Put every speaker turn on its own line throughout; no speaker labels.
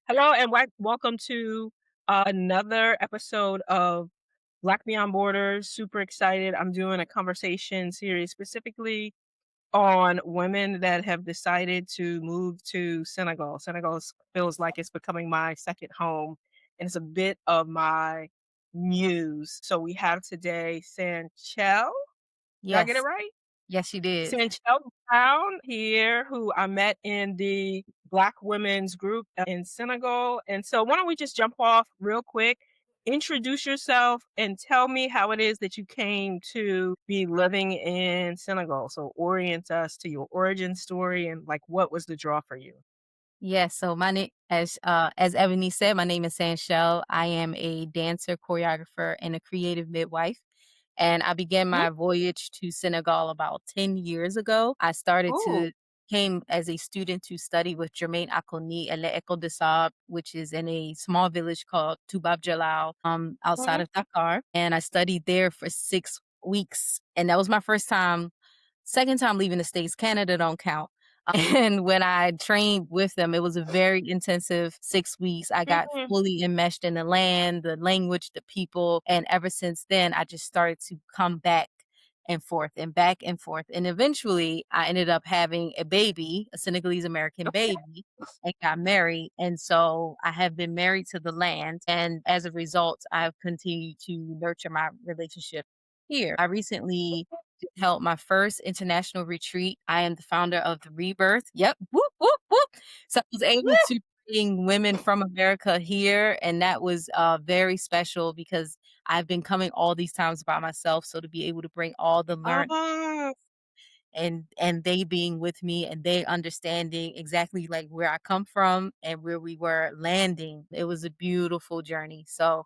Hello and welcome to another episode of Black Beyond Borders. Super excited. I'm doing a conversation series specifically on women that have decided to move to Senegal. Feels like it's becoming my second home, and it's a bit of my muse. So we have today Sanchel. Did I get it
Yes.
right?
Yes, you did.
Sanchel Brown here, who I met in the Black women's group in Senegal. And so, why don't we just jump off real quick? Introduce yourself and tell me how it is that you came to be living in Senegal. So, orient us to your origin story and like what was the draw for you?
Yes, so my name as Ebony said, my name is Sanchel. I am a dancer, choreographer, and a creative midwife. And I began
Mhm.
my voyage to Senegal about 10 years ago. I started
Ooh.
to came as a student to study with Jermaine Akoni at l'École de Sable, which is in a small village called Toubab Jalal, outside
Mhm.
of Dakar. And I studied there for 6 weeks. And that was my first time, second time leaving the States. Canada don't count. And when I trained with them, it was a very intensive 6 weeks. I got
Mhm.
fully enmeshed in the land, the language, the people, and ever since then, I just started to come back and forth and back and forth. And eventually, I ended up having a baby, a Senegalese American
Okay.
baby, and got married. And so I have been married to the land. And as a result, I've continued to nurture my relationship here. I recently held my first international retreat. I am the founder of the Rebirth. Yep. Whoop, whoop, whoop. So I was able to bring women from America here, and that was very special because I've been coming all these times by myself. So to be able to bring all the learn
Ah,
and they being with me and they understanding exactly like where I come from and where we were landing. It was a beautiful journey. So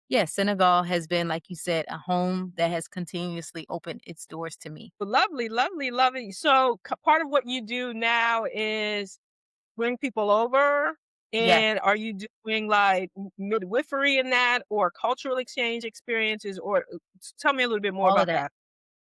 yeah, Senegal has been, like you said, a home that has continuously opened its doors to me.
lovely, lovely, lovely. So, part of what you do now is bring people over?
Yes,
And are you doing like midwifery in that or cultural exchange experiences? Or tell me a little bit more
all of
about
that.
that.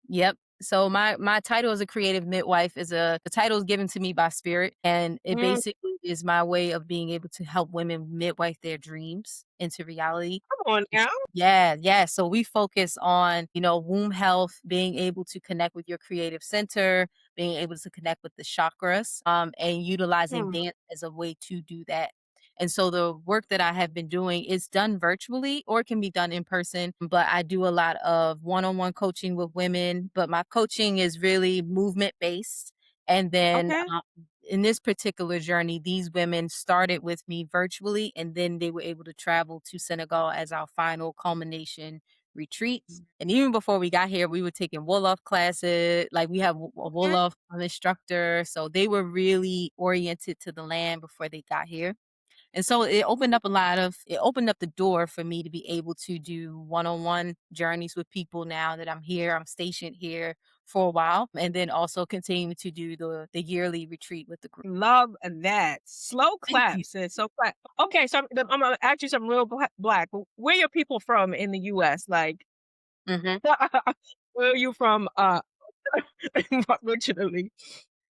Yep. So my title as a creative midwife is a the title is given to me by spirit, and it
Mm,
basically is my way of being able to help women midwife their dreams into reality.
come on now.
Yeah, yeah. So we focus on, womb health, being able to connect with your creative center, being able to connect with the chakras, and utilizing
Hmm.
dance as a way to do that. And so the work that I have been doing is done virtually or it can be done in person, but I do a lot of one-on-one coaching with women, but my coaching is really movement based. And then
Okay.
in this particular journey, these women started with me virtually, and then they were able to travel to Senegal as our final culmination retreat. And even before we got here, we were taking Wolof classes. Like we have a
Okay.
Wolof instructor, so they were really oriented to the land before they got here. And so it opened up the door for me to be able to do one-on-one journeys with people now that I'm here. I'm stationed here for a while, and then also continue to do the yearly retreat with the group.
Love that. Slow
Thank you.
claps. It's so clap. Okay. So I'm gonna ask you some real black. Where are your people from in the US? Like,
Mhm.
where are you from? Originally.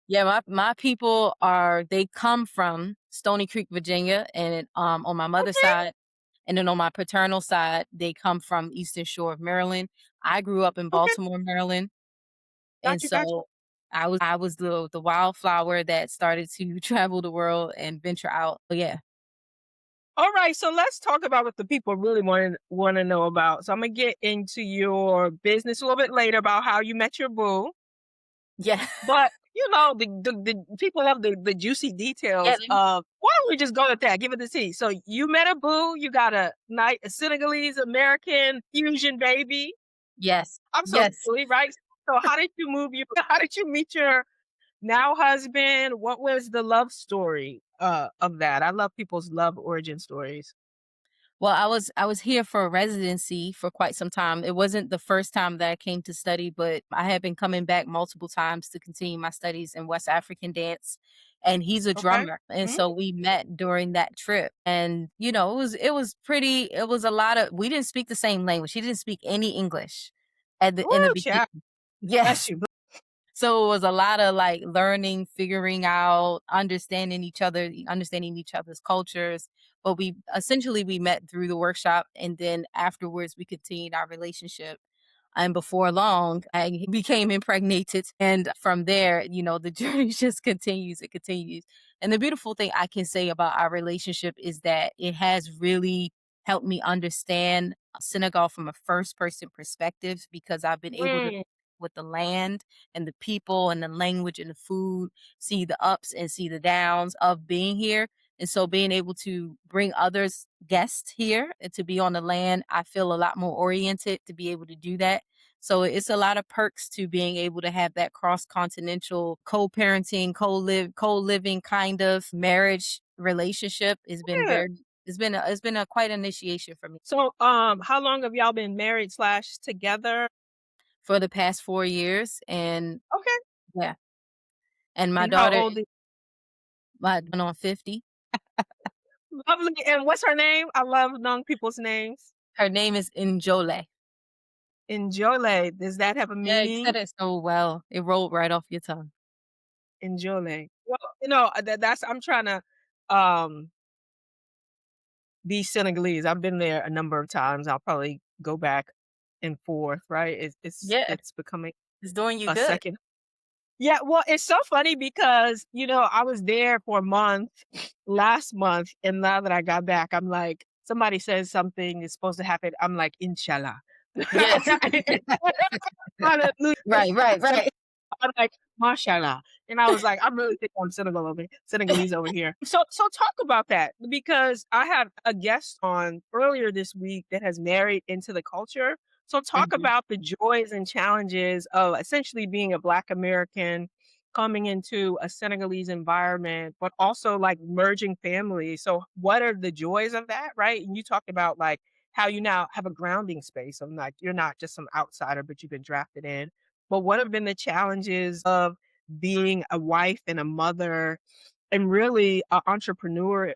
Yeah, my people they come from Stony Creek, Virginia, and on my mother's
Okay.
side, and then on my paternal side, they come from Eastern Shore of Maryland. I grew up in
Okay.
Baltimore, Maryland. And
Got you. Got you.
so I was the wildflower that started to travel the world and venture out. But yeah.
All right, so let's talk about what the people really want to know about. So I'm gonna get into your business a little bit later about how you met your boo,
Yeah.
but the people love the juicy
Yeah,
details of. Why don't we just go with that? Give it the tea. So you met a boo, you got a Senegalese American fusion baby.
yes.
I'm so
Yes.
silly, right? So how did you move? You how did you meet your now husband? What was the love story of that? I love people's love origin stories.
Well, I was here for a residency for quite some time. It wasn't the first time that I came to study, but I had been coming back multiple times to continue my studies in West African dance. And he's a
Okay.
drummer. And so we met during that trip. And it was a lot of we didn't speak the same language. He didn't speak any English in the
Ooh, child.
beginning.
Bless
Yes.
you.
So it was a lot of like learning, figuring out, understanding each other's cultures. But we met through the workshop, and then afterwards we continued our relationship. And before long, I became impregnated. And from there, the journey just continues. It continues. And the beautiful thing I can say about our relationship is that it has really helped me understand Senegal from a first person perspective because I've been able to
Mm,
with the land and the people and the language and the food, see the ups and see the downs of being here. And so being able to bring others guests here and to be on the land, I feel a lot more oriented to be able to do that. So it's a lot of perks to being able to have that cross-continental co-parenting, co-living kind of marriage relationship.
yeah.
It's been a quite initiation for me
So, how long have y'all been married slash together?
for the past 4 years. And
Okay.
yeah, and my
And how
daughter
old is
my going on 50.
lovely, and what's her name? I love knowing people's names.
Her name is Njole.
Njole, does that have a
Yeah, you
meaning?
said it so well. It rolled right off your tongue.
Njole. Well, that's I'm trying to, um, be Senegalese. I've been there a number of times. I'll probably go back and forth, right?
Yeah,
It's becoming
it's doing you
a
good.
second. Yeah, well, it's so funny because, I was there for a month last month, and now that I got back, I'm like, somebody says something is supposed to happen. I'm like, Inshallah.
Yes.
Hallelujah.
Right, right,
So
right.
I'm like, "Mashallah," and I was like, "I'm really thinking I'm Senegalese over here." So talk about that because I had a guest on earlier this week that has married into the culture. So talk
Mhm,
about the joys and challenges of essentially being a Black American coming into a Senegalese environment, but also like merging families. So what are the joys of that, right? And you talked about like how you now have a grounding space of like you're not just some outsider, but you've been drafted in. But what have been the challenges of being a wife and a mother and really a entrepreneur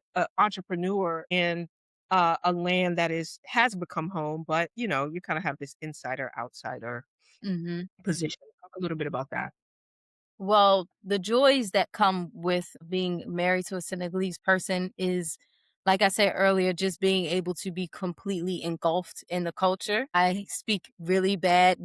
in, a land that has become home, but, you kinda have this insider outsider
mhm.
position. Talk a little bit about that.
Well, the joys that come with being married to a Senegalese person is, like I said earlier, just being able to be completely engulfed in the culture. I speak really bad,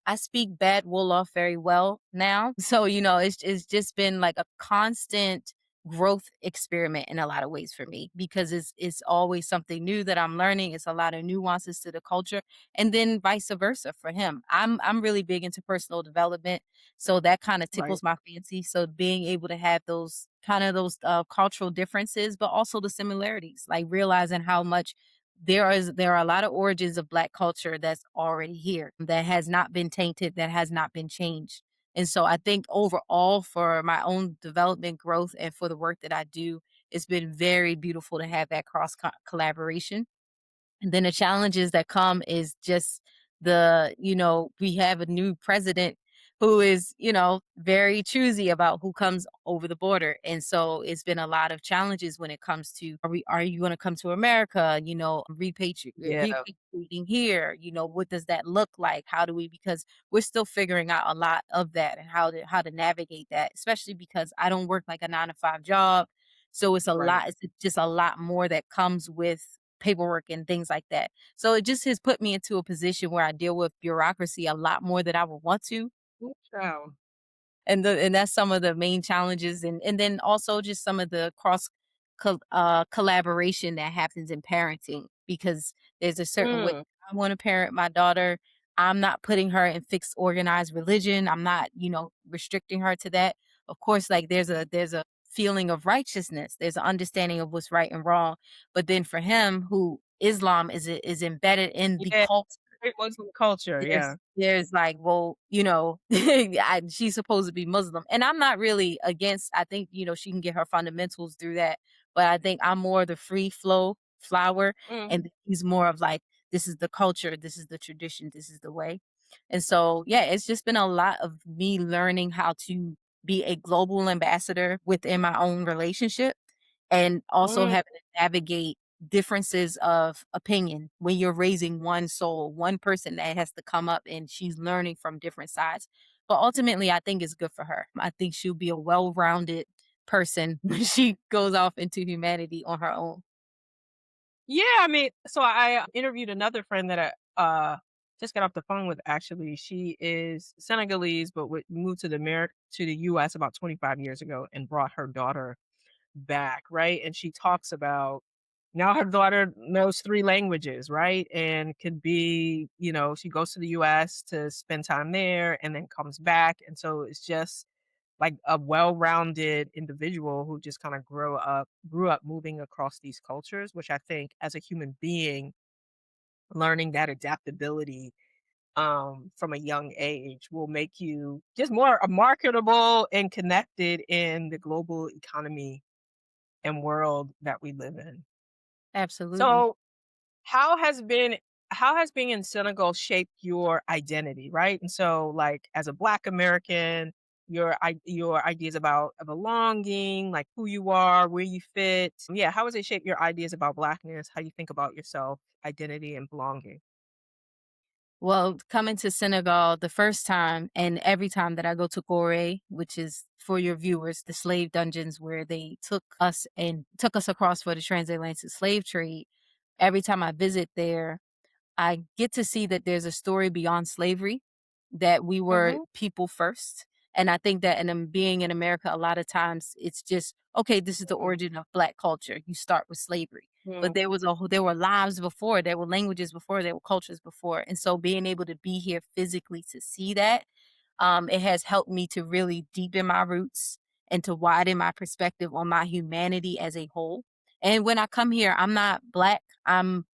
I speak bad Wolof very well now. So, it's just been like a constant growth experiment in a lot of ways for me because it's always something new that I'm learning. It's a lot of nuances to the culture and then vice versa for him. I'm really big into personal development, so that kinda
Right.
tickles my fancy. So being able to have those cultural differences, but also the similarities, like realizing how much there are a lot of origins of Black culture that's already here, that has not been tainted, that has not been changed. And so I think overall for my own development growth and for the work that I do, it's been very beautiful to have that collaboration. And then the challenges that come is just we have a new president who is, very choosy about who comes over the border. And so it's been a lot of challenges when it comes to are you going to come to America,
Yeah.
repatriating here, what does that look like? How do we because we're still figuring out a lot of that and how to navigate that, especially because I don't work like a 9 to 5 job. So
Right.
it's just a lot more that comes with paperwork and things like that. So it just has put me into a position where I deal with bureaucracy a lot more than I would want to.
Good child.
And that's some of the main challenges and then also just some of the collaboration that happens in parenting because there's a certain way
Mm,
I want to parent my daughter. I'm not putting her in fixed organized religion. I'm not, restricting her to that. Of course, like there's a feeling of righteousness. There's an understanding of what's right and wrong. But then for him, who Islam is embedded in the
yeah.
culture.
Great Muslim culture, yeah.
There's like, well, she's supposed to be Muslim, and I'm not really against. I think she can get her fundamentals through that, but I think I'm more the free flow flower,
Mm,
and he's more of like, this is the culture, this is the tradition, this is the way. And so, yeah, it's just been a lot of me learning how to be a global ambassador within my own relationship and also
mm,
having to navigate differences of opinion when you're raising one soul, one person that has to come up and she's learning from different sides. But ultimately, I think it's good for her. I think she'll be a well-rounded person when she goes off into humanity on her own.
Yeah, I mean, so I interviewed another friend that I just got off the phone with actually. She is Senegalese, but moved to the US about 25 years ago and brought her daughter back, right? And she talks about now her daughter knows 3 languages, right? And could be, she goes to the US to spend time there and then comes back. And so it's just like a well-rounded individual who just kind of grew up moving across these cultures, which I think as a human being, learning that adaptability from a young age will make you just more marketable and connected in the global economy and world that we live in.
Absolutely.
So, how has been how has being in Senegal shaped your identity, right? And so, like, as a Black American, your ideas about belonging, like who you are, where you fit. Yeah, how has it shaped your ideas about Blackness? How you think about yourself, identity, and belonging?
Well, coming to Senegal the first time and every time that I go to Gorée, which is for your viewers, the slave dungeons where they took us across for the transatlantic slave trade. Every time I visit there, I get to see that there's a story beyond slavery, that we were
Mhm.
people first. And I think that being in America, a lot of times it's just, okay, this is the
Mm,
origin of Black culture. You start with slavery. But
mm,
there were lives before, there were languages before, there were cultures before. And so being able to be here physically to see that, it has helped me to really deepen my roots and to widen my perspective on my humanity as a whole. And when I come here, I'm not Black, I'm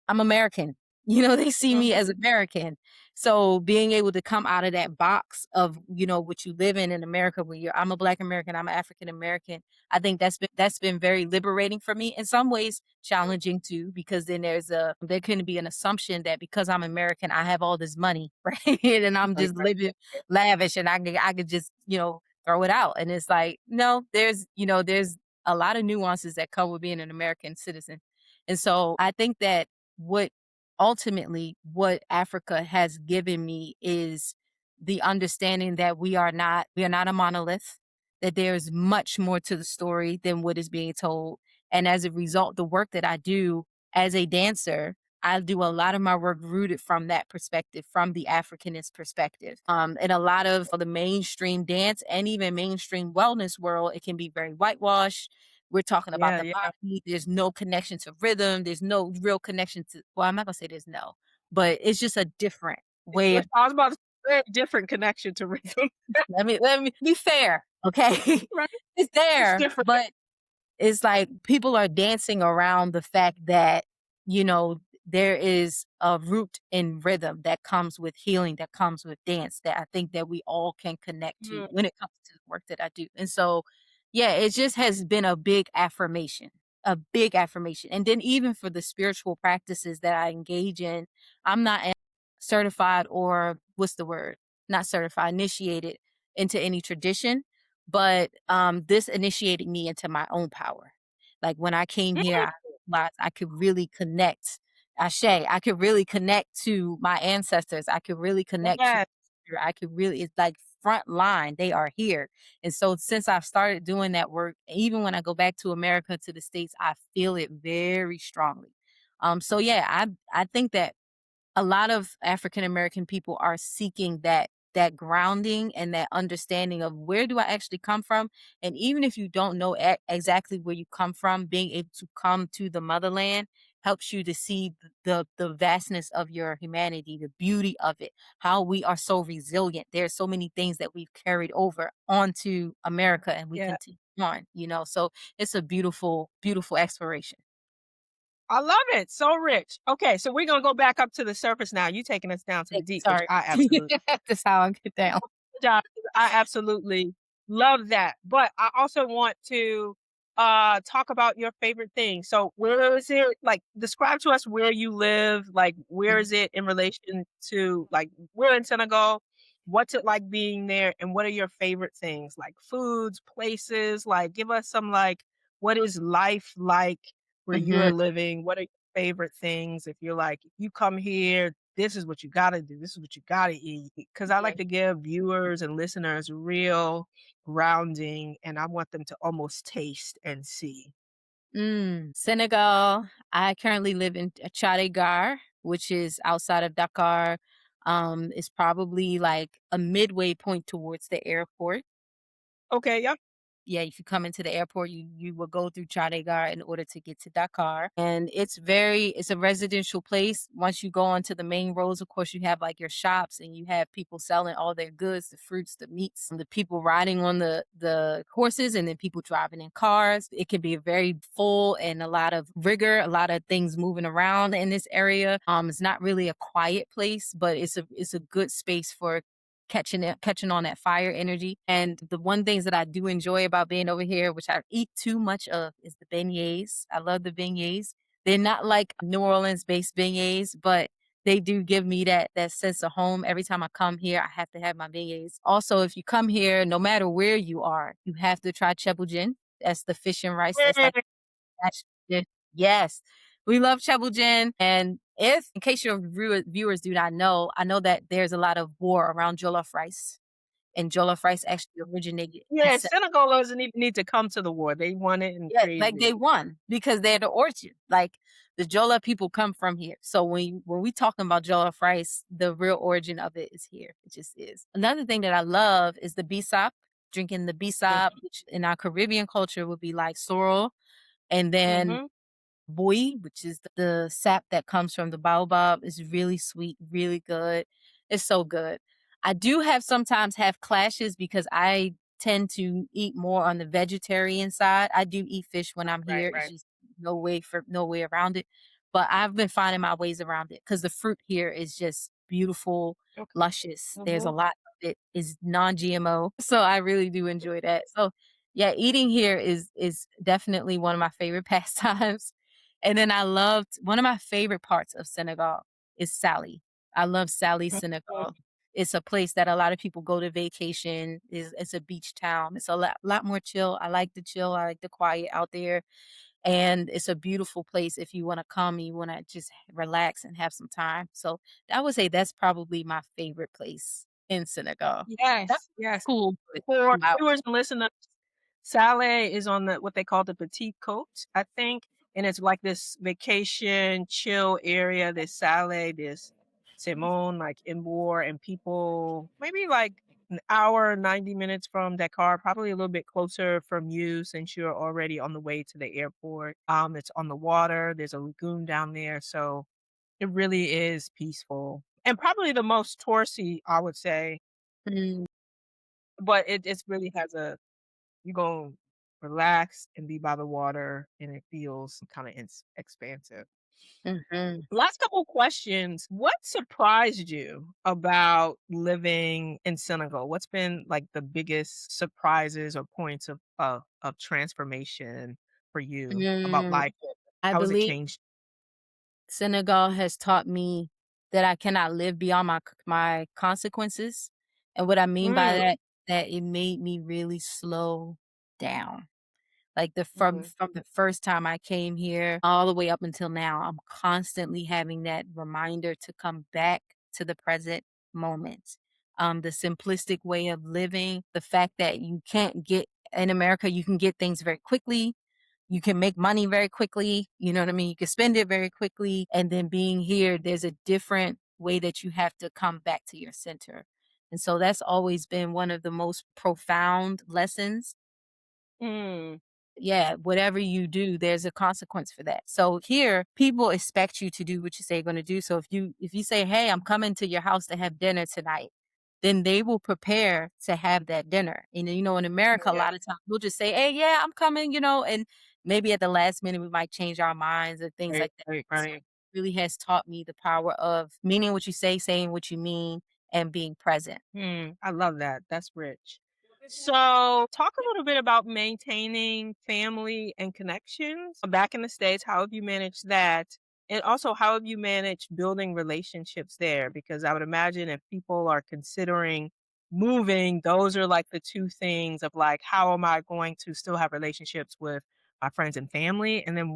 American. They see me
mhm,
as American. So being able to come out of that box of, what you live in America where I'm a Black American, I'm an African American. I think that's been very liberating for me. In some ways challenging too, because then there can be an assumption that because I'm American, I have all this money, right? And I'm
right,
just
right,
living lavish and I could just, throw it out. And it's like, no, there's a lot of nuances that come with being an American citizen. And so I think that what what Africa has given me is the understanding that we are not a monolith, that there's much more to the story than what is being told. And as a result, the work that I do as a dancer, I do a lot of my work rooted from that perspective, from the Africanist perspective. And a lot of the mainstream dance and even mainstream wellness world, it can be very whitewashed. We're talking about
yeah,
the
yeah.
body. There's no connection to rhythm. There's no real connection to, well, I'm not gonna say there's no, but it's just a different way of,
I was about to say, very different connection to rhythm.
let me be fair, okay?
Right?
It's
It's
there,
different.
but it's like people are dancing around the fact that, there is a root in rhythm that comes with healing, that comes with dance, that I think that we all can connect to
Mm,
when it comes to the work that I do. And so, yeah, it just has been a big affirmation, a big affirmation. And then even for the spiritual practices that I engage in, I'm not certified, or what's the word? Not certified, initiated into any tradition, but this initiated me into my own power. Like when I came here,
mm,
I realized I could really connect. I could really connect to my ancestors. I could really connect to
yes.
I could really, it's like front line. They are here. And so since I've started doing that work, even when I go back to America, to the States, I feel it very strongly. So yeah, I think that a lot of African American people are seeking that grounding and that understanding of where do I actually come from. And even if you don't know exactly where you come from, being able to come to the motherland helps you to see the vastness of your humanity, the beauty of it, how we are so resilient. There's so many things that we've carried over onto America and we
Yeah.
continue on. So it's a beautiful, beautiful exploration.
I love it. So rich. Okay, so we're gonna go back up to the surface now. You taking us down to the deep, which
Sorry.
I absolutely
That's how I get down.
job. I absolutely love that. But I also want to talk about your favorite thing. So where is it, like, describe to us where you live, like where is it in relation to, like, we're in Senegal. What's it like being there and what are your favorite things? Like foods, places, like give us some, like, what is life like where you're
Mhm.
living? What are your favorite things? If you're like, if you come here, this is what you gotta do. This is what you gotta eat. Because I
Yeah.
like to give viewers and listeners real grounding, and I want them to almost taste and see.
Senegal. I currently live in Chadigar, which is outside of Dakar. It's probably like a midway point towards the airport.
Okay, yeah.
Yeah, if you come into the airport, you will go through Chadigar in order to get to Dakar. And it's a residential place. Once you go onto the main roads, of course, you have like your shops and you have people selling all their goods, the fruits, the meats, and the people riding on the horses, and then people driving in cars. It can be very full and a lot of rigor, a lot of things moving around in this area. It's not really a quiet place, but it's a good space for catching on that fire energy. And the one things that I do enjoy about being over here, which I eat too much of, is the beignets. I love the beignets. They're not like New Orleans based beignets, but they do give me that sense of home. Every time I come here, I have to have my beignets. Also, if you come here, no matter where you are, you have to try chebuljen. That's the fish and rice. That's like that's dish. Yes. We love Chebuljen. And if, in case your viewers do not know, I know that there's a lot of war around jollof rice. And jollof rice actually originated in
Yeah, Senegal doesn't even need to come to the war. They won it and
yeah, like
created
they
it.
won because they're the origin. Like the Jola people come from here. So when we talking about jollof rice, the real origin of it is here. It just is. Another thing that I love is the bisap. Drinking the bisap,
Mhm,
which in our Caribbean culture would be like sorrel, and then
mhm.
bui, which is the sap that comes from the baobab, is really sweet, really good. It's so good. I do sometimes have clashes because I tend to eat more on the vegetarian side. I do eat fish when I'm
Right,
here. It's
right.
just no way around it. But I've been finding my ways around it because the fruit here is just beautiful,
Okay.
luscious. There's a
Mhm.
lot of it is non-GMO. So I really do enjoy that. So yeah, eating here is definitely one of my favorite pastimes. And then I loved one of my favorite parts of Senegal is Sally. I love Sally, Senegal.
Mhm.
It's a place that a lot of people go to vacation. It's a beach town. It's a lot more chill. I like the chill. I like the quiet out there. And it's a beautiful place if you want to come and you want to just relax and have some time. So I would say that's probably my favorite place in Senegal. That's
Yes, yes.
cool, but
For
2 hours.
viewers and listeners, Salé is on the what they call the Petite Côte, I think, and it's like this vacation chill area. There's Salé, there's Simone, like Mbor, and people maybe like an hour, 90 minutes from Dakar, probably a little bit closer from you since you're already on the way to the airport. It's on the water. There's a lagoon down there, so it really is peaceful and probably the most touristy, I would say,
Mm,
but it really has a you go relax and be by the water, and it feels kinda expansive.
mhm,
Last couple questions. What surprised you about living in Senegal? What's been, like, the biggest surprises or points of transformation for you about
mm.
life?
I
How has it
believe
changed?
Senegal has taught me that I cannot live beyond my consequences, and what I mean by
Mm,
that it made me really slow down. Like,
mhm,
from the first time I came here all the way up until now, I'm constantly having that reminder to come back to the present moment. The simplistic way of living, the fact that you can't get in America, you can get things very quickly. You can make money very quickly, you know what I mean? You can spend it very quickly, and then being here, there's a different way that you have to come back to your center. And so that's always been one of the most profound lessons.
mm,
Yeah, whatever you do, there's a consequence for that. So here, people expect you to do what you say you're gonna do. So if you say, "Hey, I'm coming to your house to have dinner tonight," then they will prepare to have that dinner. And you know, in America, a
yeah,
lot of times we'll just say, "Hey, yeah, I'm coming," you know, and maybe at the last minute we might change our minds or things
right,
like that.
right,
So
right.
it really has taught me the power of meaning what you say, saying what you mean, and being present.
I love that. That's rich. So, talk a little bit about maintaining family and connections back in the States. How have you managed that? And also, how have you managed building relationships there? Because I would imagine if people are considering moving, those are like the two things of like, how am I going to still have relationships with my friends and family? And then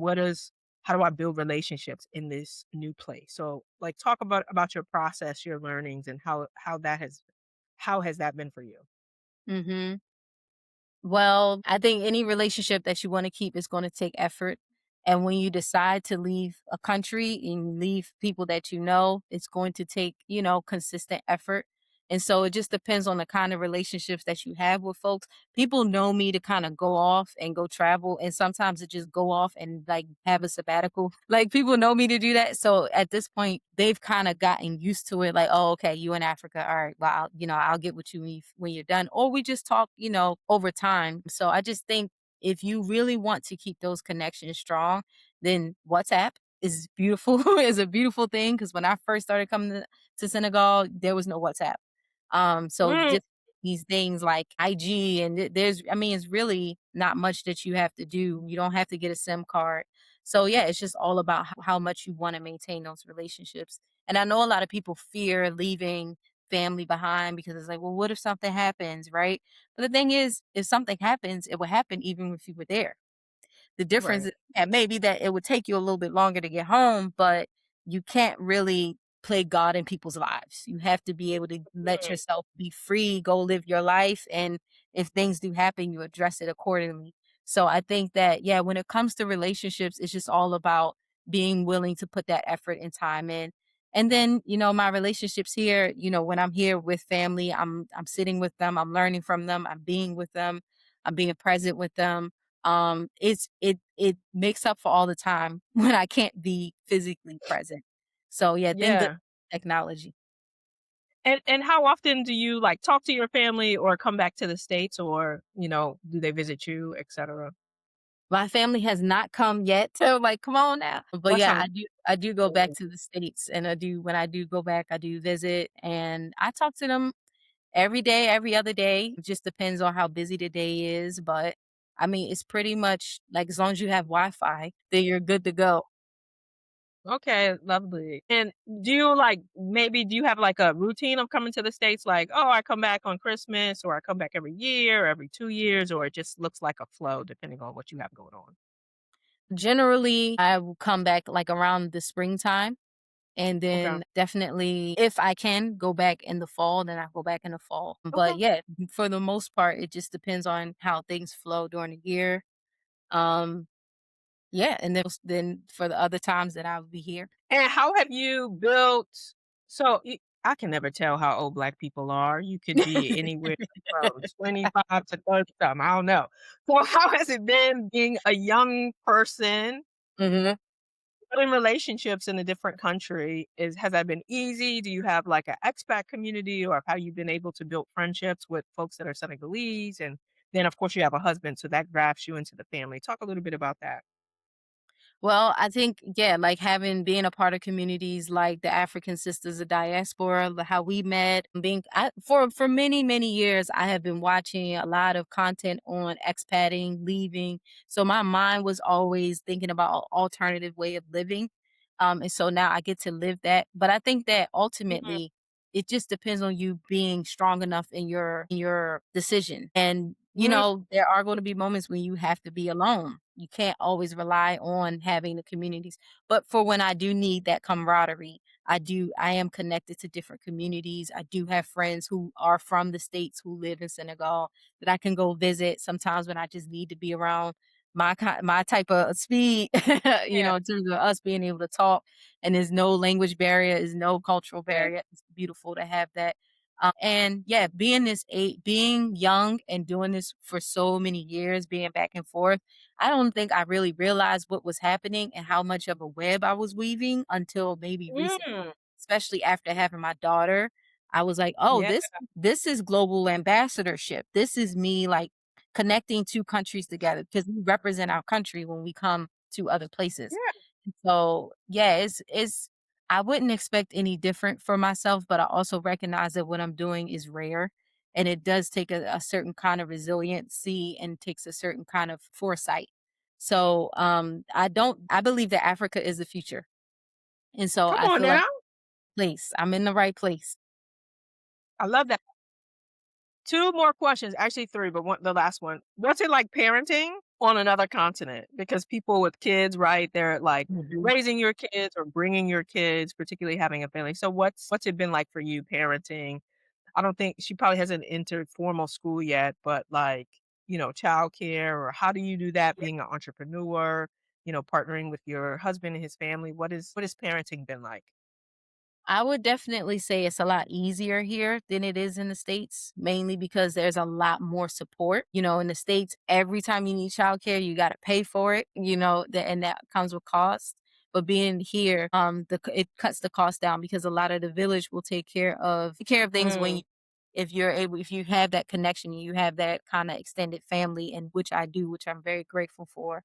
how do I build relationships in this new place? So, like, talk about your process, your learnings, and how has that been for you?
Mhm. Well, I think any relationship that you wanna keep is gonna take effort, and when you decide to leave a country and leave people that you know, it's going to take, consistent effort, and so it just depends on the kind of relationships that you have with folks. People know me to kinda go off and go travel, and sometimes to just go off and, like, have a sabbatical. Like, people know me to do that, so at this point, they've kinda gotten used to it, like, "Oh, okay, you in Africa, alright, well, I'll get with you when you're done," or we just talk, over time. So I just think if you really want to keep those connections strong, then WhatsApp is beautiful, is a beautiful thing. Because when I first started coming to Senegal, there was no WhatsApp. So
Mm,
just these things like IG and it's really not much that you have to do. You don't have to get a SIM card. So yeah, it's just all about how much you want to maintain those relationships. And I know a lot of people fear leaving family behind because it's like, well, what if something happens, right? But the thing is, if something happens, it will happen even if you were there. The difference
right.
is maybe that it would take you a little bit longer to get home, but you can't really play God in people's lives. You have to be able to let
Mm,
yourself be free, go live your life, and if things do happen, you address it accordingly. So I think that, yeah, when it comes to relationships, it's just all about being willing to put that effort and time in. And then, my relationships here, when I'm here with family, I'm sitting with them, I'm learning from them, I'm being with them, I'm being present with them. It makes up for all the time when I can't be physically present. So yeah, thank good
yeah.
technology.
And how often do you, like, talk to your family or come back to the States, or, do they visit you, etcetera?
My family has not come yet, so like, come on now. But
What's
yeah,
some
I do go back to the States and when I do go back, I do visit and I talk to them every day, every other day. It just depends on how busy the day is, but I mean, it's pretty much like as long as you have Wi-Fi, then you're good to go.
Okay, lovely. And do you have, like, a routine of coming to the States? Like, "Oh, I come back on Christmas," or, "I come back every year, or every 2 years," or it just looks like a flow depending on what you have going on?
Generally, I will come back like around the springtime. And
Okay.
then definitely if I can go back in the fall, then I go back in the fall. But
Okay.
yeah, for the most part, it just depends on how things flow during the year. Um, yeah, and then for the other times that I'll be here.
And how have you built I can never tell how old Black people are. You could be anywhere from 25 to 30 something, I don't know. So how has it been being a young person
Mhm.
in relationships in a different country? Has that been easy? Do you have, like, an expat community, or have you been able to build friendships with folks that are Senegalese? And then, of course, you have a husband, so that grafts you into the family. Talk a little bit about that.
Well, I think, yeah, like being a part of communities like the African Sisters of Diaspora, how we met, for many, many years, I have been watching a lot of content on expatting, leaving. So my mind was always thinking about an alternative way of living. And so now I get to live that. But I think that
Mhm,
ultimately it just depends on you being strong enough in your decision. And
mm,
there are going to be moments when you have to be alone. You can't always rely on having the communities. But for when I do need that camaraderie, I am connected to different communities. I do have friends who are from the States who live in Senegal that I can go visit sometimes when I just need to be around my type of speed,
yeah,
in terms of us being able to talk and there's no language barrier, is no cultural
yeah,
barrier. It's beautiful to have that. And yeah, being young and doing this for so many years, being back and forth, I don't think I really realized what was happening and how much of a web I was weaving until maybe recently,
mm,
especially after having my daughter. I was like, oh,
yeah,
this is global ambassadorship. This is me like connecting two countries together because we represent our country when we come to other places.
yeah,
So yeah, it's I wouldn't expect any different for myself, but I also recognize that what I'm doing is rare and it does take a certain kind of resiliency and takes a certain kind of foresight. So I believe that Africa is the future. And so
come
I
on
feel like
now.
I'm in the right place.
I love that. 2 more questions, actually 3, but the last one. What's it like parenting? on another continent because people with kids, right, they're, like,
Mhm.
raising your kids or bringing your kids, particularly having a family. So what's it been like for you parenting? I don't think she probably hasn't entered formal school yet, but, like, childcare, or how do you do that being an entrepreneur, partnering with your husband and his family? What has parenting been like?
I would definitely say it's a lot easier here than it is in the States, mainly because there's a lot more support. In the States, every time you need childcare, you got to pay for it, and that comes with cost. But being here, it cuts the cost down because a lot of the village will take care of things
Mm,
if you have that connection, you have that kind of extended family, and which I do, which I'm very grateful for.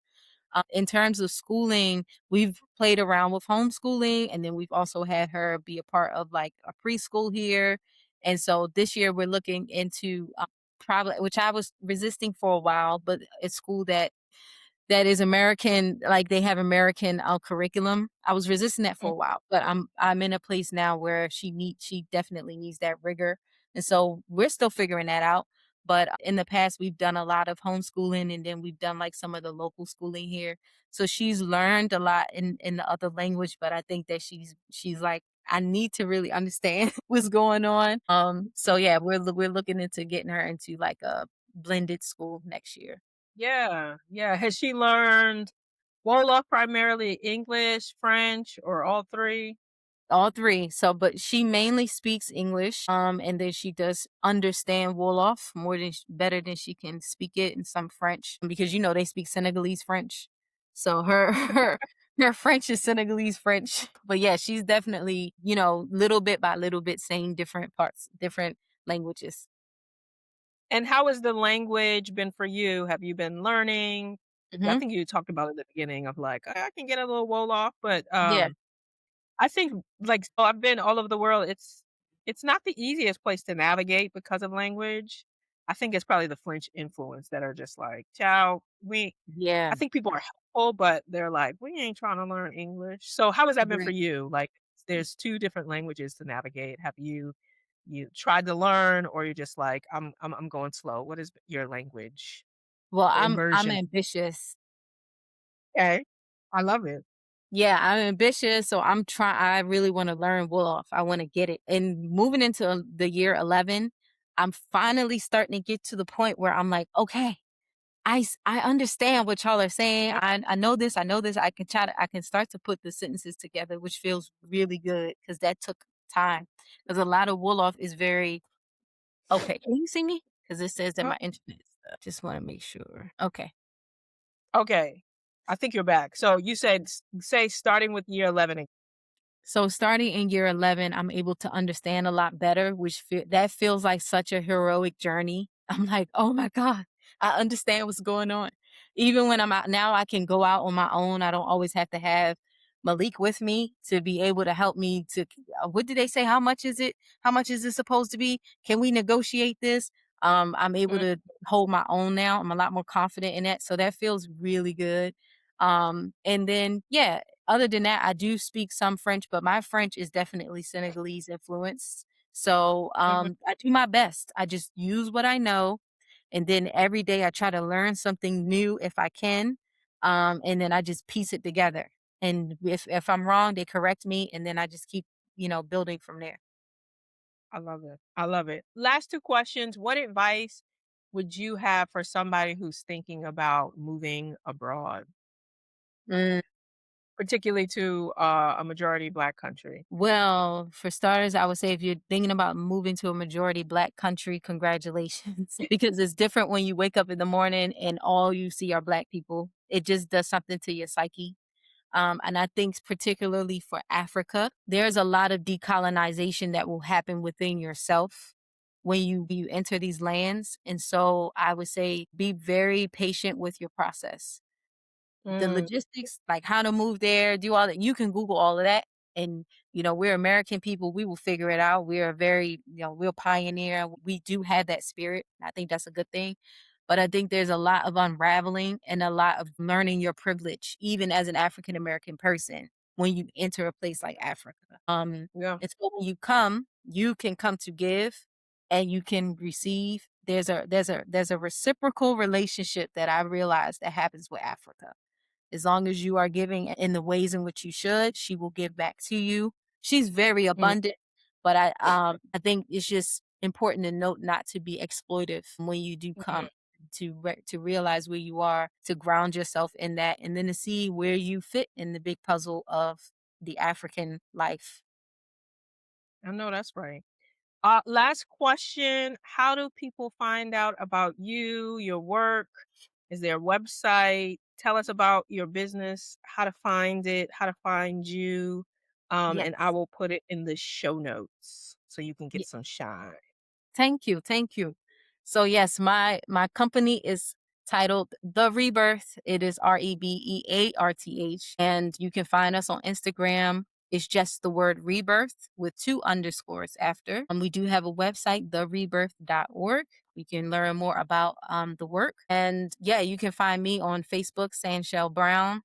In terms of schooling, we've played around with homeschooling, and then we've also had her be a part of like a preschool here. And so this year we're looking into probably, which I was resisting for a while, but a school that is American, like they have American curriculum. I was resisting that for
mm.
a while, but I'm in a place now where she definitely needs that rigor, and so we're still figuring that out. But in the past, we've done a lot of homeschooling, and then we've done like some of the local schooling here. So she's learned a lot in the other language, but I think that she's like, I need to really understand what's going on. So yeah, we're looking into getting her into like a blended school next year.
Yeah, yeah. Has she learned Wolof primarily English, French, or all 3?
All 3. So, but she mainly speaks English, and then she does understand Wolof better than she can speak it, and some French because they speak Senegalese French. So her her French is Senegalese French. But yeah, she's definitely, little bit by little bit saying different parts, different languages.
And how has the language been for you? Have you been learning? I
Mhm.
think you talked about at the beginning of like, I can get a little Wolof, but
Yeah.
I think, like, so I've been all over the world. It's not the easiest place to navigate because of language. I think it's probably the French influence that are just like, "Ciao, we."
Yeah.
I think people are helpful, but they're like, "We ain't trying to learn English." So how has that been for
Right.
you? Like, there's 2 different languages to navigate. Have you tried to learn, or you're just like, I'm going slow? What is your language
Well, I'm
immersion?
ambitious.
Okay, I love it.
Yeah, I'm ambitious, so I really wanna learn Wolof, I wanna get it, and moving into the year 11, I'm finally starting to get to the point where I'm like, "Okay, I understand what y'all are saying, I know this, I can start to put the sentences together, which feels really good because that took time. Because a lot of Wolof is very okay, can you see me? Because it says that
Uh,
my internet is just wanna make sure. Okay.
Okay, I think you're back. So you said, say starting with year 11.
So starting in year 11, I'm able to understand a lot better, that feels like such a heroic journey. I'm like, "Oh my god, I understand what's going on." Even when I'm out now, I can go out on my own. I don't always have to have Malik with me to be able to help me what did they say? How much is it? How much is this supposed to be? Can we negotiate this? I'm able
Mm,
to hold my own now. I'm a lot more confident in that. So that feels really good. And then yeah, other than that, I do speak some French, but my French is definitely Senegalese influenced. So
mhm.
I do my best. I just use what I know, and then every day I try to learn something new if I can, and then I just piece it together. And if I'm wrong, they correct me, and then I just keep building from there.
I love it. I love it. Last 2 questions. What advice would you have for somebody who's thinking about moving abroad, particularly to a majority Black country?
Well, for starters, I would say if you're thinking about moving to a majority Black country, congratulations, because it's different when you wake up in the morning and all you see are Black people. It just does something to your psyche. And I think, particularly for Africa, there's a lot of decolonization that will happen within yourself when you enter these lands. And so I would say be very patient with your process. The
Mm,
logistics, like how to move there, do all that. You can Google all of that. And, we're American people. We will figure it out. We are very, we're pioneer. We do have that spirit. I think that's a good thing. But I think there's a lot of unraveling and a lot of learning your privilege, even as an African American person, when you enter a place like Africa.
yeah.
And so when you can come to give and you can receive. there's a reciprocal relationship that I realized that happens with Africa. As long as you are giving in the ways in which you should, she will give back to you. She's very
Mm,
abundant, but I think it's just important to note not to be exploitive when you do come
mhm.
to realize where you are, to ground yourself in that, and then to see where you fit in the big puzzle of the African life.
I know that's right. Last question. How do people find out about you, your work? Is there a website? Tell us about your business, how to find it, how to find you. And I
Yes.
will put it in the show notes so you can get some shine.
Thank you, thank you. So yes, my company is titled The Rebirth. It is Rebearth, and you can find us on Instagram. It's just the word rebirth with two underscores after. We do have a website, therebirth.org. You can learn more about the work. And yeah, you can find me on Facebook, Sanchel Brown.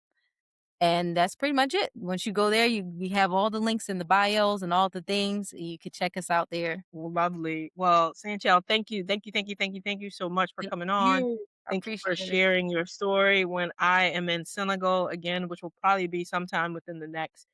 And that's pretty much it. Once you go there, we have all the links in the bios and all the things. You can check us out there.
Well, lovely. Well, Sanchel, thank you. Thank you. Thank you. Thank you. Thank you so much for
Thank
coming on.
you.
Thank you for
Appreciate it.
sharing your story when I am in Senegal again, which will probably be sometime within the next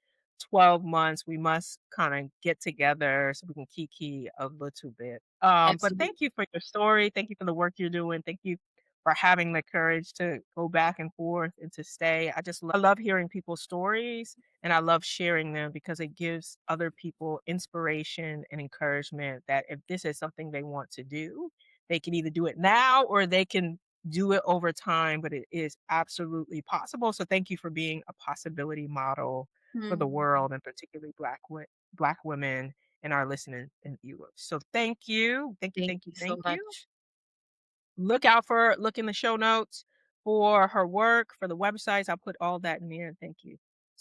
12 months. We must kind of get together so we can kiki a little bit. But
Absolutely.
thank you for your story. Thank you for the work you're doing. Thank you for having the courage to go back and forth and to stay. I love hearing people's stories and I love sharing them because it gives other people inspiration and encouragement that if this is something they want to do, they can either do it now or they can do it over time, but it is absolutely possible. So thank you for being a possibility model for the
Mhm.
world and particularly black women and our listening and viewers. So thank you. Thank you,
Thank
thank you,
you so
thank you.
much.
Look in the show notes for her work, for the websites. I'll put all that in there. Thank you.